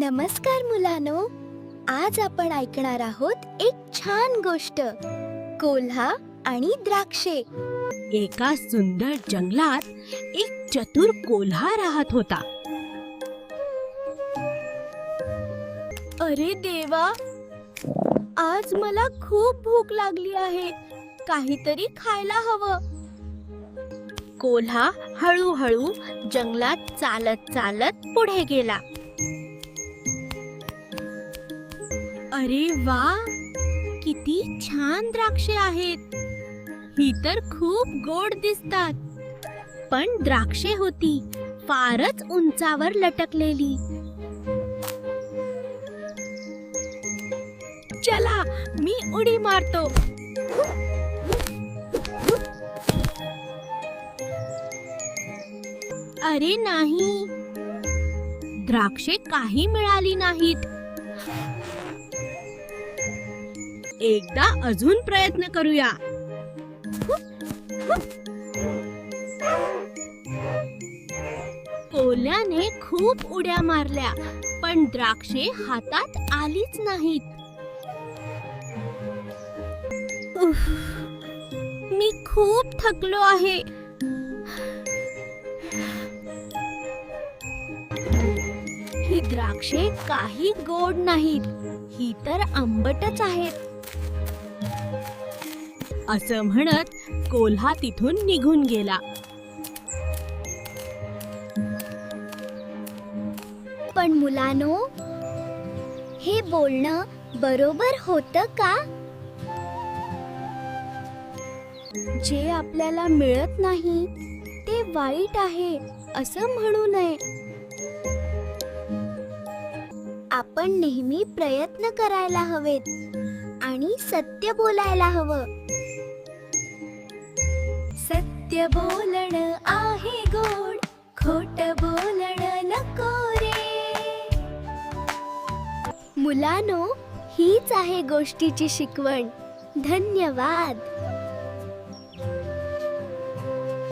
नमस्कार मुलांनो, आज आपण ऐकणार आहोत एक छान गोष्ट, कोल्हा आणि द्राक्षे. एका सुंदर जंगलात एक चतुर कोल्हा राहत होता. अरे देवा, आज मला खूप भूक लागली आहे. काहीतरी खायला हवं. कोल्हा हळूहळू जंगलात चालत चालत पुढे गेला. अरे वा, किती छान द्राक्षे आहेत. ही तर खूप गोड दिसतात. पण द्राक्षे होती फारच उंचावर लटकलेली. चला, मी उडी मारतो. अरे नाही, द्राक्षे काही मिळाली नाहीत. एकदा अजून प्रयत्न करूया. कोल्ह्याने खूप उड्या मारल्या, पण द्राक्षे हातात आलीच नाहीत. मी खूप थकलो आहे. ही द्राक्षे काही गोड नाहीत. ही तर आंबटच आहेत. असं म्हणत कोल्हा तिथून निघून गेला. पण मुलांनो, हे बोलणं बरोबर होतं का? जे आपल्याला मिळत नाही ते वाईट आहे असं म्हणू नये. आपण नेहमी प्रयत्न करायला हवेत आणि सत्य बोलायला हवं. सत्य बोलणं आहे गोड, खोट बोलणं नको रे. मुलांनो, हीच आहे गोष्टीची शिकवण. धन्यवाद.